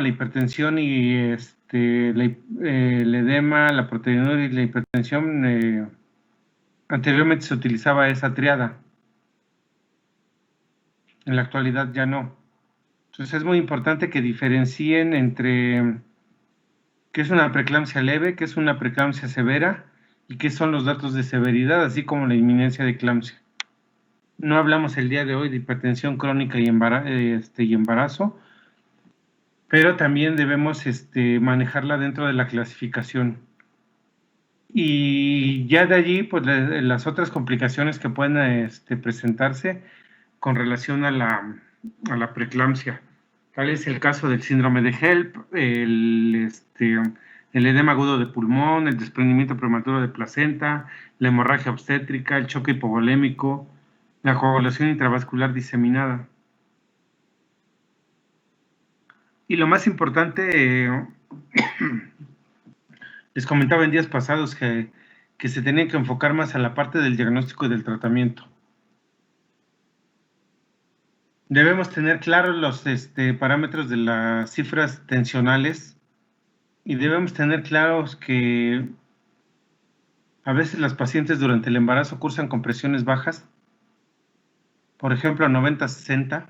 la hipertensión y el edema, la proteinuria y la hipertensión, anteriormente se utilizaba esa triada, en la actualidad ya no. Entonces es muy importante que diferencien entre qué es una preeclampsia leve, qué es una preeclampsia severa y qué son los datos de severidad, así como la inminencia de eclampsia. No hablamos el día de hoy de hipertensión crónica y embarazo, pero también debemos manejarla dentro de la clasificación. Y ya de allí, pues las otras complicaciones que pueden presentarse con relación a la preeclampsia. Tal es el caso del síndrome de HELP, el edema agudo de pulmón, el desprendimiento prematuro de placenta, la hemorragia obstétrica, el choque hipovolémico, la coagulación intravascular diseminada. Y lo más importante, les comentaba en días pasados que se tenía que enfocar más a la parte del diagnóstico y del tratamiento. Debemos tener claros los parámetros de las cifras tensionales y debemos tener claros que a veces las pacientes durante el embarazo cursan con presiones bajas, por ejemplo 90-60,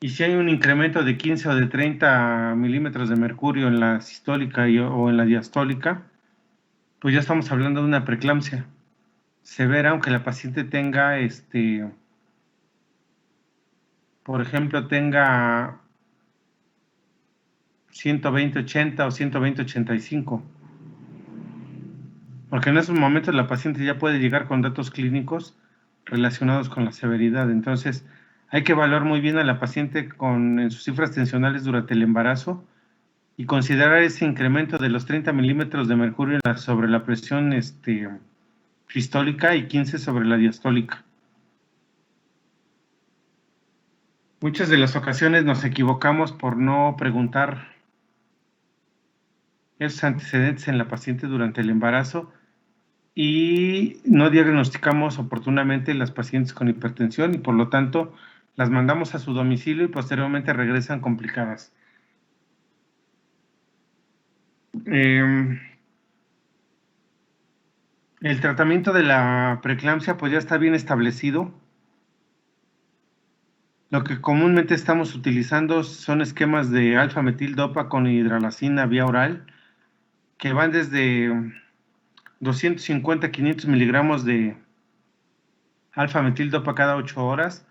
y si hay un incremento de 15 o de 30 milímetros de mercurio en la sistólica o en la diastólica, pues ya estamos hablando de una preeclampsia severa, aunque la paciente tenga, por ejemplo, tenga 120-80 o 120-85. Porque en esos momentos la paciente ya puede llegar con datos clínicos relacionados con la severidad. Entonces, hay que evaluar muy bien a la paciente en sus cifras tensionales durante el embarazo y considerar ese incremento de los 30 milímetros de mercurio sobre la presión sistólica y 15 sobre la diastólica. Muchas de las ocasiones nos equivocamos por no preguntar esos antecedentes en la paciente durante el embarazo y no diagnosticamos oportunamente las pacientes con hipertensión y por lo tanto las mandamos a su domicilio y posteriormente regresan complicadas. El tratamiento de la preeclampsia pues ya está bien establecido. Lo que comúnmente estamos utilizando son esquemas de alfa-metil-dopa con hidralazina vía oral que van desde 250 a 500 miligramos de alfa-metil-dopa cada 8 horas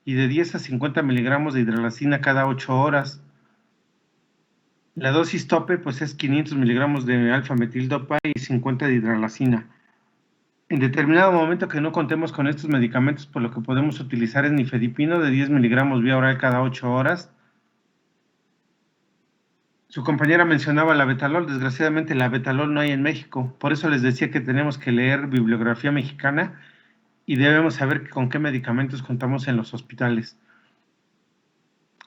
y de 10 a 50 miligramos de hidralazina cada 8 horas. La dosis tope pues es 500 miligramos de alfa-metil-dopa y 50 de hidralazina. En determinado momento que no contemos con estos medicamentos, pues lo que podemos utilizar es nifedipino de 10 miligramos vía oral cada 8 horas. Su compañera mencionaba la betalol, desgraciadamente la betalol no hay en México, por eso les decía que tenemos que leer bibliografía mexicana y debemos saber con qué medicamentos contamos en los hospitales.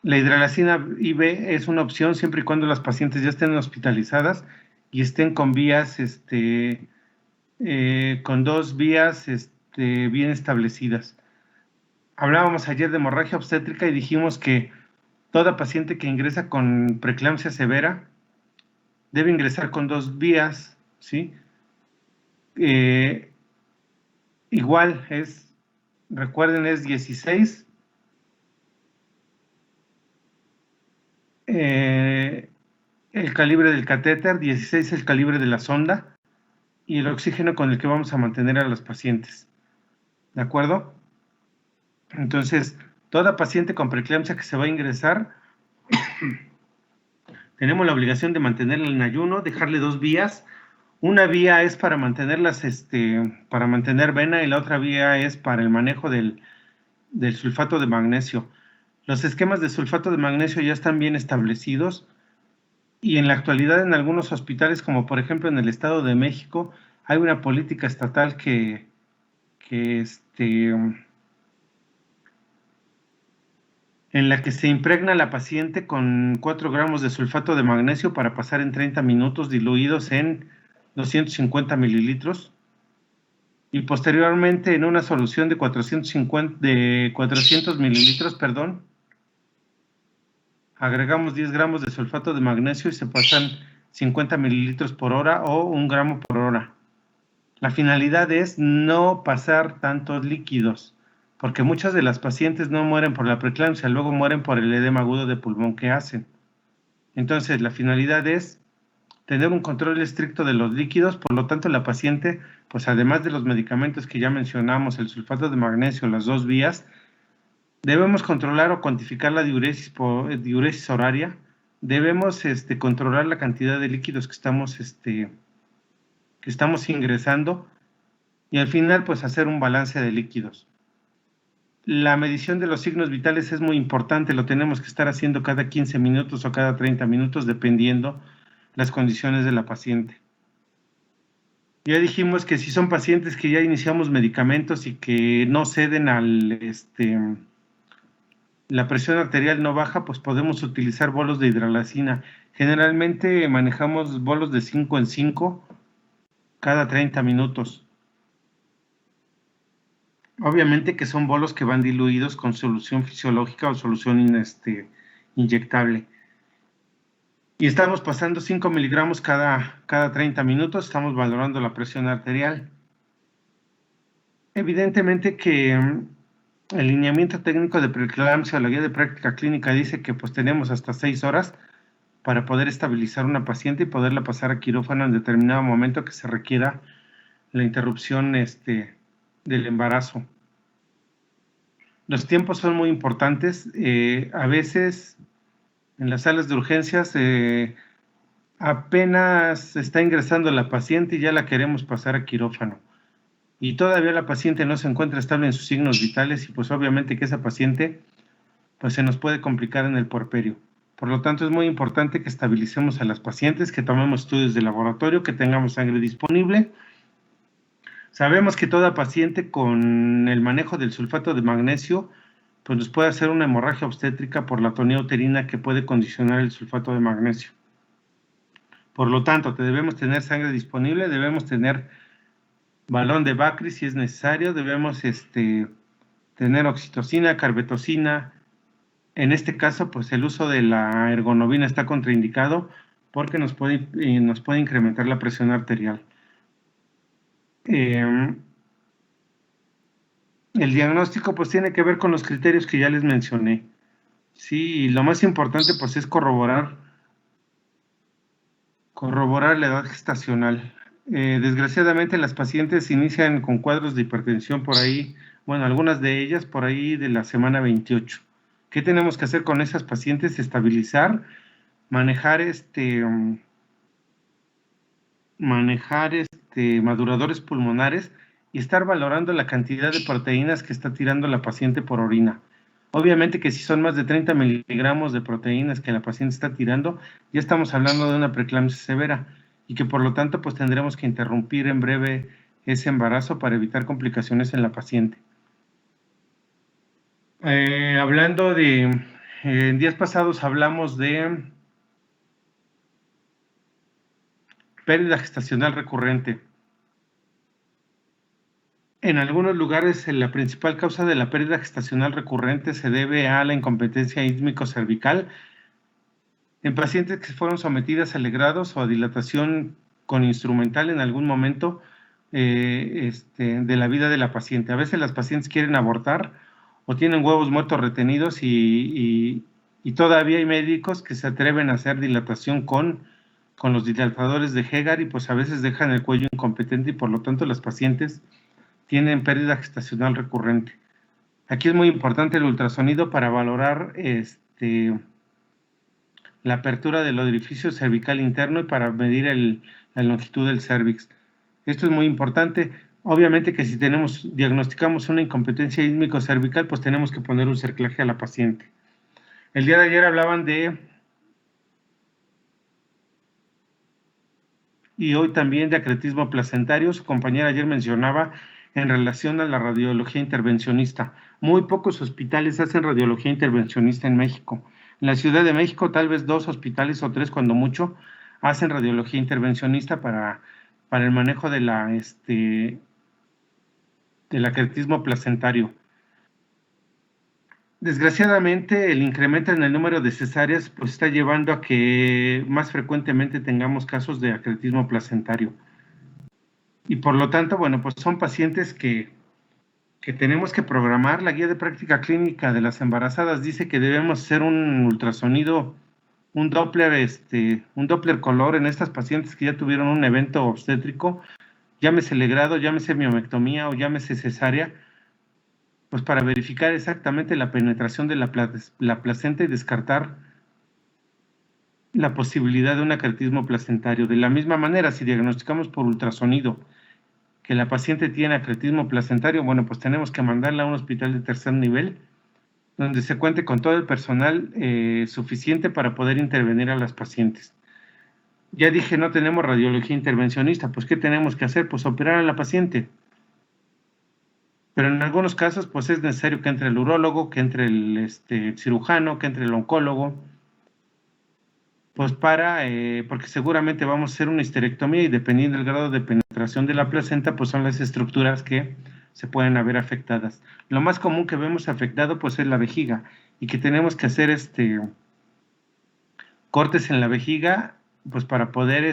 La hidralazina IV es una opción siempre y cuando las pacientes ya estén hospitalizadas y estén con vías, con dos vías bien establecidas. Hablábamos ayer de hemorragia obstétrica y dijimos que toda paciente que ingresa con preeclampsia severa debe ingresar con dos vías, ¿sí? Igual recuerden, es 16 el calibre del catéter, 16 el calibre de la sonda y el oxígeno con el que vamos a mantener a los pacientes. ¿De acuerdo? Entonces, toda paciente con preeclampsia que se va a ingresar, tenemos la obligación de mantenerla en ayuno, dejarle dos vías. Una vía es para mantenerlas, para mantener vena y la otra vía es para el manejo del sulfato de magnesio. Los esquemas de sulfato de magnesio ya están bien establecidos y en la actualidad en algunos hospitales, como por ejemplo en el Estado de México, hay una política estatal en la que se impregna a la paciente con 4 gramos de sulfato de magnesio para pasar en 30 minutos diluidos en 250 mililitros y posteriormente en una solución de 400 mililitros, agregamos 10 gramos de sulfato de magnesio y se pasan 50 mililitros por hora o 1 gramo por hora. La finalidad es no pasar tantos líquidos, porque muchas de las pacientes no mueren por la preeclampsia, luego mueren por el edema agudo de pulmón que hacen. Entonces, la finalidad es tener un control estricto de los líquidos, por lo tanto la paciente, pues además de los medicamentos que ya mencionamos, el sulfato de magnesio, las 2 vías, debemos controlar o cuantificar la diuresis horaria, debemos controlar la cantidad de líquidos que estamos ingresando y al final pues hacer un balance de líquidos. La medición de los signos vitales es muy importante, lo tenemos que estar haciendo cada 15 minutos o cada 30 minutos dependiendo las condiciones de la paciente. Ya dijimos que si son pacientes que ya iniciamos medicamentos y que no ceden al la presión arterial no baja, pues podemos utilizar bolos de hidralazina. Generalmente manejamos bolos de 5 en 5 cada 30 minutos. Obviamente que son bolos que van diluidos con solución fisiológica o solución inyectable. Y estamos pasando 5 miligramos cada 30 minutos, estamos valorando la presión arterial. Evidentemente que el lineamiento técnico de preeclampsia o la guía de práctica clínica dice que pues tenemos hasta 6 horas para poder estabilizar una paciente y poderla pasar a quirófano en determinado momento que se requiera la interrupción del embarazo. Los tiempos son muy importantes. A veces en las salas de urgencias apenas está ingresando la paciente y ya la queremos pasar a quirófano. Y todavía la paciente no se encuentra estable en sus signos vitales y pues obviamente que esa paciente pues se nos puede complicar en el puerperio. Por lo tanto es muy importante que estabilicemos a las pacientes, que tomemos estudios de laboratorio, que tengamos sangre disponible. Sabemos que toda paciente con el manejo del sulfato de magnesio pues nos puede hacer una hemorragia obstétrica por la atonía uterina que puede condicionar el sulfato de magnesio. Por lo tanto, debemos tener sangre disponible, debemos tener balón de Bacri si es necesario, debemos tener oxitocina, carbetocina. En este caso, pues el uso de la ergonovina está contraindicado porque nos puede incrementar la presión arterial. El diagnóstico pues tiene que ver con los criterios que ya les mencioné. Sí, lo más importante pues es corroborar la edad gestacional. Desgraciadamente las pacientes inician con cuadros de hipertensión por ahí, bueno, algunas de ellas por ahí de la semana 28. ¿Qué tenemos que hacer con esas pacientes? Estabilizar, manejar maduradores pulmonares y estar valorando la cantidad de proteínas que está tirando la paciente por orina. Obviamente que si son más de 30 miligramos de proteínas que la paciente está tirando, ya estamos hablando de una preeclampsia severa y que por lo tanto pues tendremos que interrumpir en breve ese embarazo para evitar complicaciones en la paciente. Hablando en días pasados hablamos de pérdida gestacional recurrente. En algunos lugares la principal causa de la pérdida gestacional recurrente se debe a la incompetencia ísmico-cervical en pacientes que fueron sometidas a legrados o a dilatación con instrumental en algún momento de la vida de la paciente. A veces las pacientes quieren abortar o tienen huevos muertos retenidos y todavía hay médicos que se atreven a hacer dilatación con los dilatadores de Hegar y pues a veces dejan el cuello incompetente y por lo tanto las pacientes tienen pérdida gestacional recurrente. Aquí es muy importante el ultrasonido para valorar la apertura del orificio cervical interno y para medir la longitud del cervix. Esto es muy importante. Obviamente que si diagnosticamos una incompetencia ísmico-cervical, pues tenemos que poner un cerclaje a la paciente. El día de ayer hablaban y hoy también de acretismo placentario. Su compañera ayer mencionaba en relación a la radiología intervencionista. Muy pocos hospitales hacen radiología intervencionista en México. En la Ciudad de México, tal vez 2 hospitales o 3, cuando mucho, hacen radiología intervencionista para el manejo del acretismo placentario. Desgraciadamente, el incremento en el número de cesáreas pues está llevando a que más frecuentemente tengamos casos de acretismo placentario. Y por lo tanto, bueno, pues son pacientes que tenemos que programar. La guía de práctica clínica de las embarazadas dice que debemos hacer un ultrasonido, un Doppler color en estas pacientes que ya tuvieron un evento obstétrico, llámese legrado, llámese miomectomía o llámese cesárea, pues para verificar exactamente la penetración de la placenta y descartar la posibilidad de un acretismo placentario. De la misma manera, si diagnosticamos por ultrasonido que la paciente tiene acretismo placentario, bueno, pues tenemos que mandarla a un hospital de tercer nivel, donde se cuente con todo el personal suficiente para poder intervenir a las pacientes. Ya dije, no tenemos radiología intervencionista, pues ¿qué tenemos que hacer? Pues operar a la paciente. Pero en algunos casos, pues es necesario que entre el urólogo, que entre el cirujano, que entre el oncólogo, pues porque seguramente vamos a hacer una histerectomía y dependiendo del grado de penetración de la placenta, pues son las estructuras que se pueden haber afectadas. Lo más común que vemos afectado, pues es la vejiga y que tenemos que hacer cortes en la vejiga, pues para poder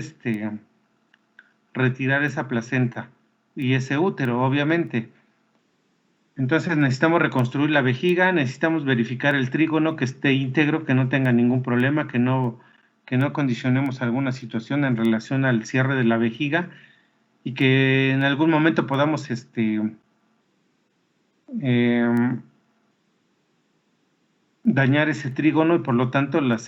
retirar esa placenta y ese útero, obviamente. Entonces necesitamos reconstruir la vejiga, necesitamos verificar el trígono que esté íntegro, que no tenga ningún problema, que no condicionemos alguna situación en relación al cierre de la vejiga y que en algún momento podamos eh, dañar ese trígono y por lo tanto el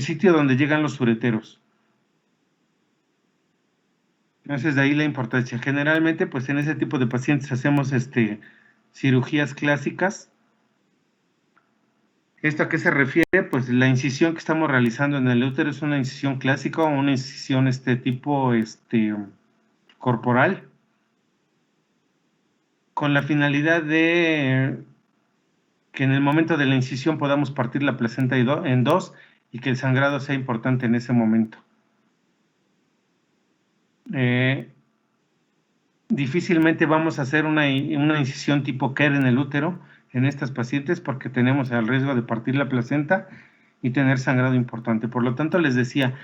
sitio donde llegan los ureteros. Entonces, de ahí la importancia. Generalmente, pues en ese tipo de pacientes hacemos cirugías clásicas. ¿Esto a qué se refiere? Pues la incisión que estamos realizando en el útero es una incisión clásica o una incisión tipo corporal, con la finalidad de que en el momento de la incisión podamos partir la placenta en dos y que el sangrado sea importante en ese momento. Difícilmente vamos a hacer una incisión tipo Kerr en el útero en estas pacientes porque tenemos el riesgo de partir la placenta y tener sangrado importante. Por lo tanto, les decía,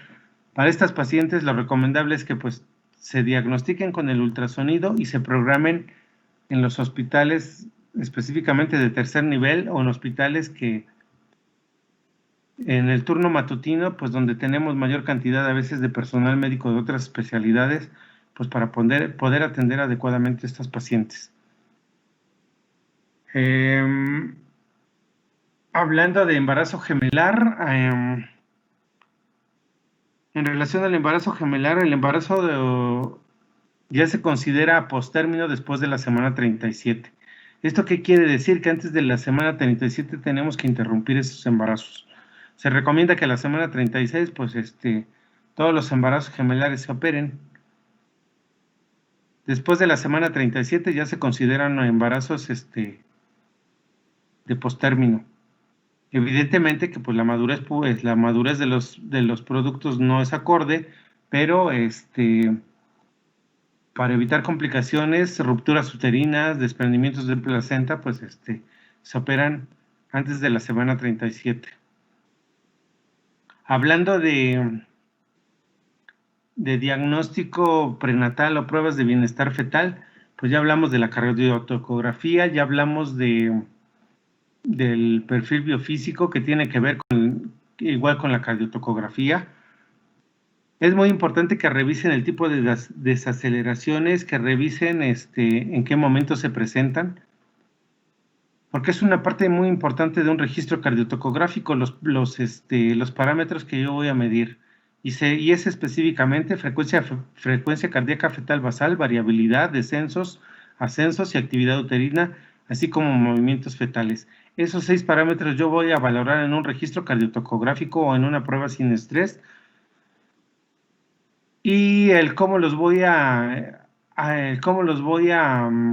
para estas pacientes lo recomendable es que pues se diagnostiquen con el ultrasonido y se programen en los hospitales específicamente de tercer nivel o en hospitales que en el turno matutino, pues donde tenemos mayor cantidad a veces de personal médico de otras especialidades, pues para poder atender adecuadamente a estas pacientes. Hablando de embarazo gemelar, en relación al embarazo gemelar, el embarazo ya se considera postérmino después de la semana 37. ¿Esto qué quiere decir? Que antes de la semana 37 tenemos que interrumpir esos embarazos. Se recomienda que a la semana 36, pues todos los embarazos gemelares se operen. Después de la semana 37 ya se consideran embarazos de postérmino. Evidentemente que pues la madurez de los productos no es acorde, pero para evitar complicaciones, rupturas uterinas, desprendimientos de placenta, pues se operan antes de la semana 37. Hablando de diagnóstico prenatal o pruebas de bienestar fetal, pues ya hablamos de la cardiotocografía, ya hablamos del perfil biofísico que tiene que ver igual con la cardiotocografía. Es muy importante que revisen el tipo de desaceleraciones, que revisen en qué momento se presentan, porque es una parte muy importante de un registro cardiotocográfico, los parámetros que yo voy a medir. Y es específicamente frecuencia cardíaca fetal basal, variabilidad, descensos, ascensos y actividad uterina, así como movimientos fetales. Esos 6 parámetros yo voy a valorar en un registro cardiotocográfico o en una prueba sin estrés. Y el cómo los voy a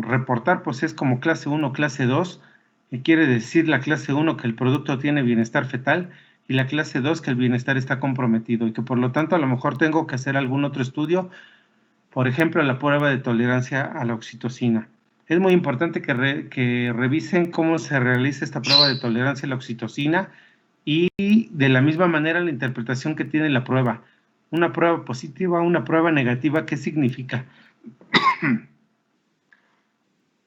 reportar, pues es como clase 1, clase 2, que quiere decir la clase 1 que el producto tiene bienestar fetal y la clase 2 que el bienestar está comprometido y que por lo tanto a lo mejor tengo que hacer algún otro estudio Por ejemplo, la prueba de tolerancia a la oxitocina. Es muy importante que revisen cómo se realiza esta prueba de tolerancia a la oxitocina y de la misma manera la interpretación que tiene la prueba. Una prueba positiva, una prueba negativa, ¿qué significa?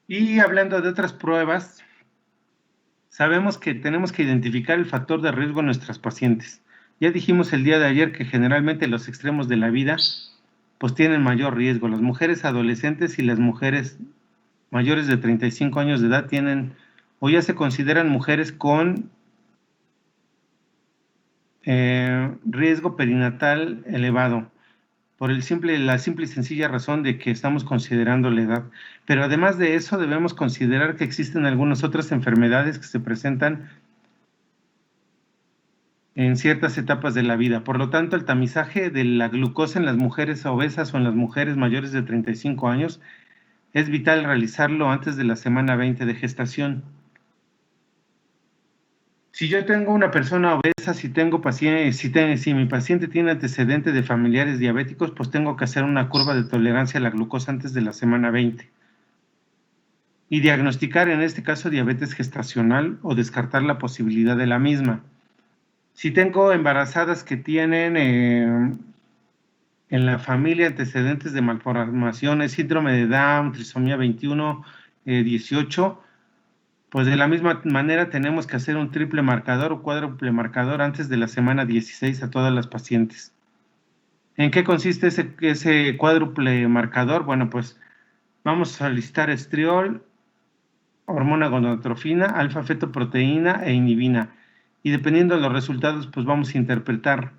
Y hablando de otras pruebas, sabemos que tenemos que identificar el factor de riesgo en nuestras pacientes. Ya dijimos el día de ayer que generalmente los extremos de la vida pues tienen mayor riesgo. Las mujeres adolescentes y las mujeres mayores de 35 años de edad tienen o ya se consideran mujeres con riesgo perinatal elevado, por la simple y sencilla razón de que estamos considerando la edad. Pero además de eso, debemos considerar que existen algunas otras enfermedades que se presentan en ciertas etapas de la vida. Por lo tanto, el tamizaje de la glucosa en las mujeres obesas o en las mujeres mayores de 35 años es vital realizarlo antes de la semana 20 de gestación. Si yo tengo una persona obesa, si mi paciente tiene antecedente de familiares diabéticos, pues tengo que hacer una curva de tolerancia a la glucosa antes de la semana 20 y diagnosticar en este caso diabetes gestacional o descartar la posibilidad de la misma. Si tengo embarazadas que tienen en la familia antecedentes de malformaciones, síndrome de Down, trisomía 21, 18, pues de la misma manera tenemos que hacer un triple marcador o cuádruple marcador antes de la semana 16 a todas las pacientes. ¿En qué consiste ese cuádruple marcador? Bueno, pues vamos a listar estriol, hormona gonadotrofina, alfa-fetoproteína e inhibina. Y dependiendo de los resultados, pues vamos a interpretar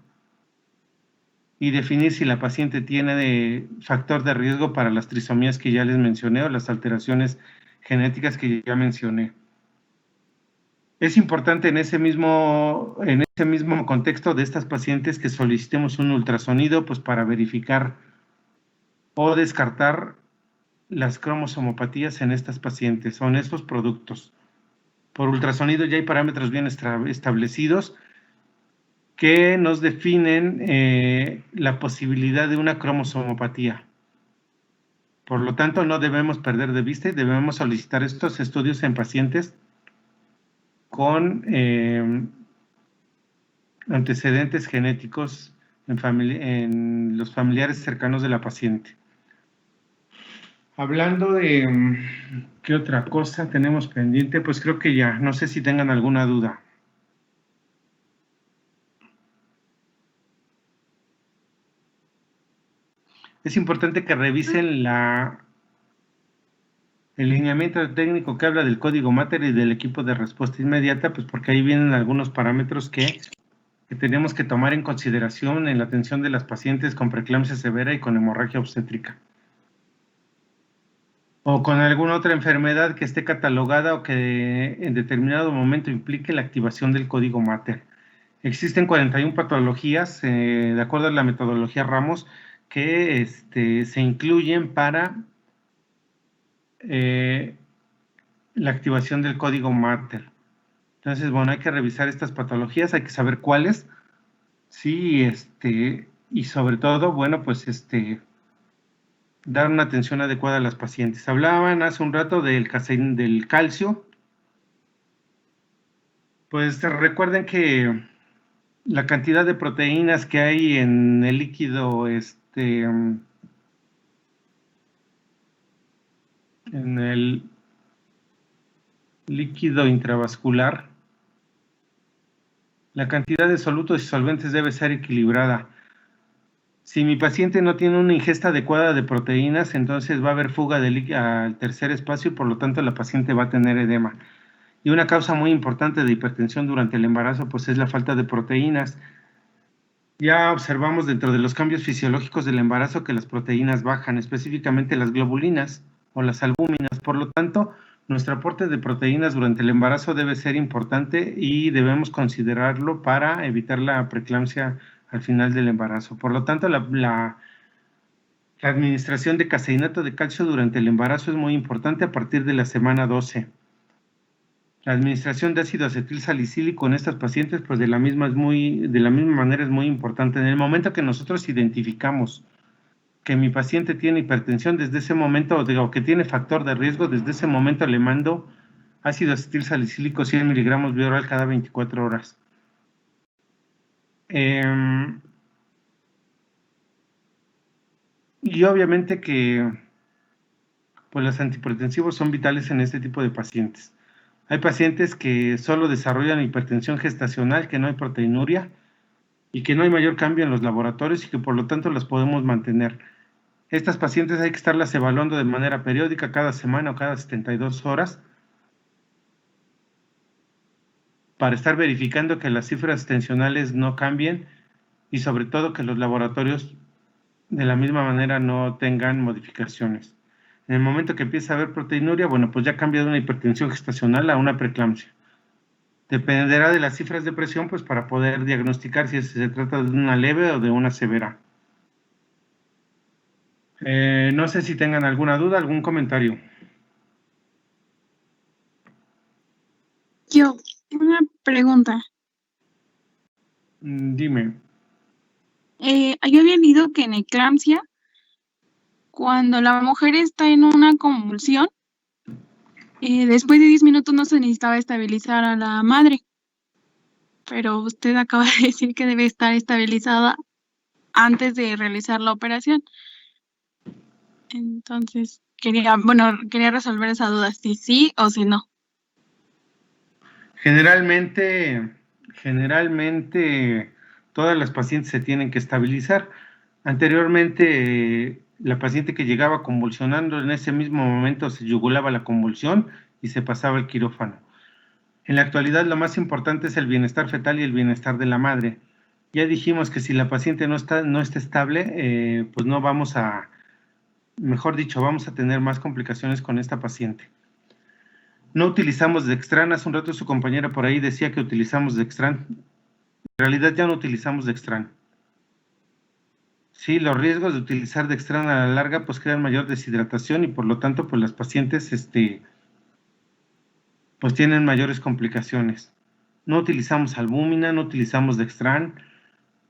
y definir si la paciente tiene factor de riesgo para las trisomías que ya les mencioné o las alteraciones genéticas que ya mencioné. Es importante en ese mismo contexto de estas pacientes que solicitemos un ultrasonido pues para verificar o descartar las cromosomopatías en estas pacientes o en estos productos. Por ultrasonido ya hay parámetros bien establecidos que nos definen la posibilidad de una cromosomopatía. Por lo tanto, no debemos perder de vista y debemos solicitar estos estudios en pacientes con antecedentes genéticos en los familiares cercanos de la paciente. Hablando de qué otra cosa tenemos pendiente, pues creo que ya, no sé si tengan alguna duda. Es importante que revisen el lineamiento técnico que habla del código Mater y del equipo de respuesta inmediata, pues porque ahí vienen algunos parámetros que tenemos que tomar en consideración en la atención de las pacientes con preeclampsia severa y con hemorragia obstétrica. O con alguna otra enfermedad que esté catalogada o que en determinado momento implique la activación del código Mater. Existen 41 patologías, de acuerdo a la metodología Ramos, que se incluyen para la activación del código Mater. Entonces, bueno, hay que revisar estas patologías, hay que saber cuáles, sí, y sobre todo, bueno, pues dar una atención adecuada a las pacientes. Hablaban hace un rato del calcio. Pues recuerden que la cantidad de proteínas que hay en el líquido, en el líquido intravascular, la cantidad de solutos y solventes debe ser equilibrada. Si mi paciente no tiene una ingesta adecuada de proteínas, entonces va a haber fuga al tercer espacio y por lo tanto la paciente va a tener edema. Y una causa muy importante de hipertensión durante el embarazo pues es la falta de proteínas. Ya observamos dentro de los cambios fisiológicos del embarazo que las proteínas bajan, específicamente las globulinas o las albúminas. Por lo tanto, nuestro aporte de proteínas durante el embarazo debe ser importante y debemos considerarlo para evitar la preeclampsia al final del embarazo. Por lo tanto, la administración de caseinato de calcio durante el embarazo es muy importante a partir de la semana 12. La administración de ácido acetil salicílico en estas pacientes, pues de la misma manera es muy importante. En el momento que nosotros identificamos que mi paciente tiene hipertensión, desde ese momento, o digo, que tiene factor de riesgo, desde ese momento le mando ácido acetil salicílico 100 miligramos vía oral cada 24 horas. Y obviamente que pues los antihipertensivos son vitales en este tipo de pacientes. Hay pacientes que solo desarrollan hipertensión gestacional, que no hay proteinuria y que no hay mayor cambio en los laboratorios y que por lo tanto las podemos mantener. Estas pacientes hay que estarlas evaluando de manera periódica, cada semana o cada 72 horas, para estar verificando que las cifras tensionales no cambien y sobre todo que los laboratorios de la misma manera no tengan modificaciones. En el momento que empieza a haber proteinuria, bueno, pues ya cambia de una hipertensión gestacional a una preeclampsia. Dependerá de las cifras de presión, pues para poder diagnosticar si se trata de una leve o de una severa. No sé si tengan alguna duda, algún comentario. Yo, una pregunta. Dime. Yo había leído que en eclampsia, cuando la mujer está en una convulsión, después de 10 minutos no se necesitaba estabilizar a la madre, pero usted acaba de decir que debe estar estabilizada antes de realizar la operación. Entonces, quería resolver esa duda, si sí o si no. Generalmente todas las pacientes se tienen que estabilizar. Anteriormente, la paciente que llegaba convulsionando, en ese mismo momento se yugulaba la convulsión y se pasaba al quirófano. En la actualidad, lo más importante es el bienestar fetal y el bienestar de la madre. Ya dijimos que si la paciente no está estable, pues no vamos a, mejor dicho, vamos a tener más complicaciones con esta paciente. No utilizamos Dextran. Hace un rato su compañera por ahí decía que utilizamos Dextran. En realidad ya no utilizamos Dextran. Sí, los riesgos de utilizar Dextran a la larga pues crean mayor deshidratación y por lo tanto pues las pacientes pues tienen mayores complicaciones. No utilizamos albúmina, no utilizamos Dextran.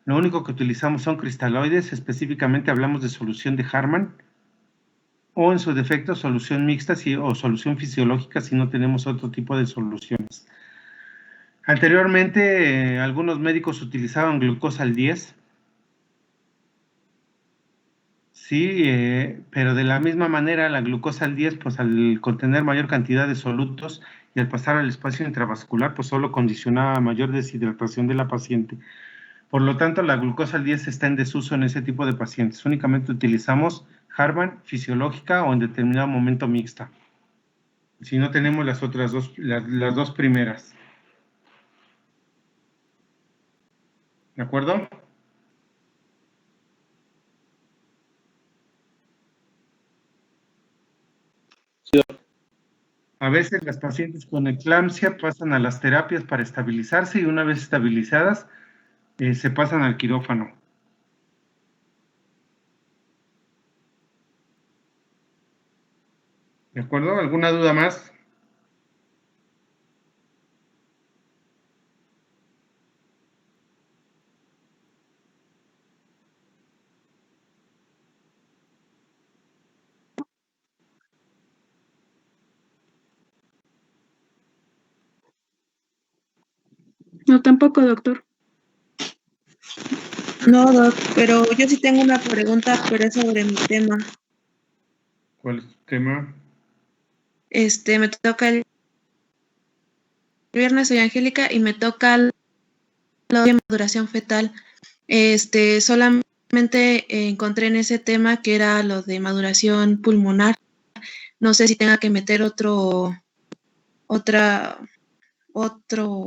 Lo único que utilizamos son cristaloides, específicamente hablamos de solución de Harman o en su defecto solución mixta o solución fisiológica si no tenemos otro tipo de soluciones. Anteriormente, algunos médicos utilizaban glucosa al 10, sí, pero de la misma manera la glucosa al 10, pues al contener mayor cantidad de solutos y al pasar al espacio intravascular, pues solo condicionaba mayor deshidratación de la paciente. Por lo tanto, la glucosa al 10 está en desuso en ese tipo de pacientes. Únicamente utilizamos Harman fisiológica o en determinado momento mixta. Si no tenemos las otras dos, las dos primeras. ¿De acuerdo? A veces las pacientes con eclampsia pasan a las terapias para estabilizarse y una vez estabilizadas se pasan al quirófano. ¿De acuerdo? ¿Alguna duda más? No, tampoco, doctor. No, doc, pero yo sí tengo una pregunta, pero es sobre mi tema. ¿Cuál es tu tema? Me toca el viernes, soy Angélica, y me toca lo de maduración fetal. Solamente encontré en ese tema que era lo de maduración pulmonar. No sé si tenga que meter otro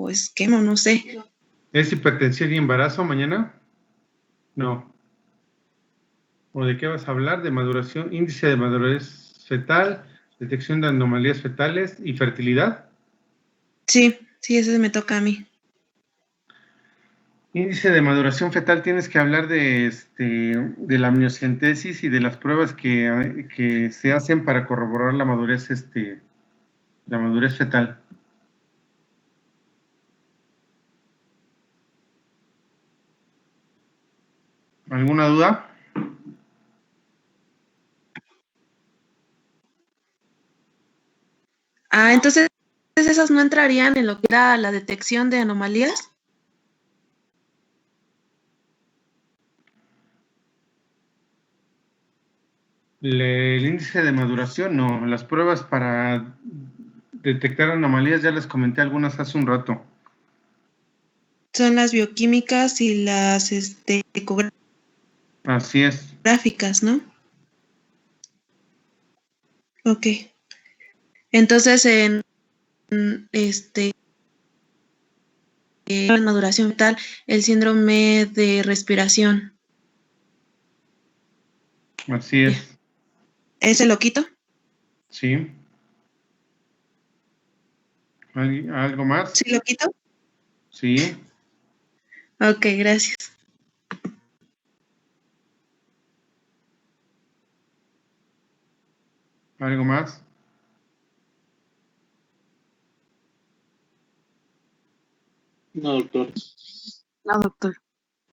esquema, no sé. ¿Es hipertensión y embarazo mañana? No. ¿O de qué vas a hablar? De maduración, índice de madurez fetal, detección de anomalías fetales y fertilidad. Sí, ese me toca a mí. Índice de maduración fetal, tienes que hablar de la amniocentesis y de las pruebas que se hacen para corroborar la madurez fetal. ¿Alguna duda? Entonces esas no entrarían en lo que era la detección de anomalías. El índice de maduración, no. Las pruebas para detectar anomalías, ya les comenté algunas hace un rato. Son las bioquímicas y las Así es. ecográficas, ¿no? Ok. Entonces, en maduración fetal, el síndrome de respiración. Así es. ¿Ese lo quito? Sí. ¿Algo más? ¿Sí lo quito? Sí. Ok, gracias. ¿Algo más? No, doctor. No, doctor.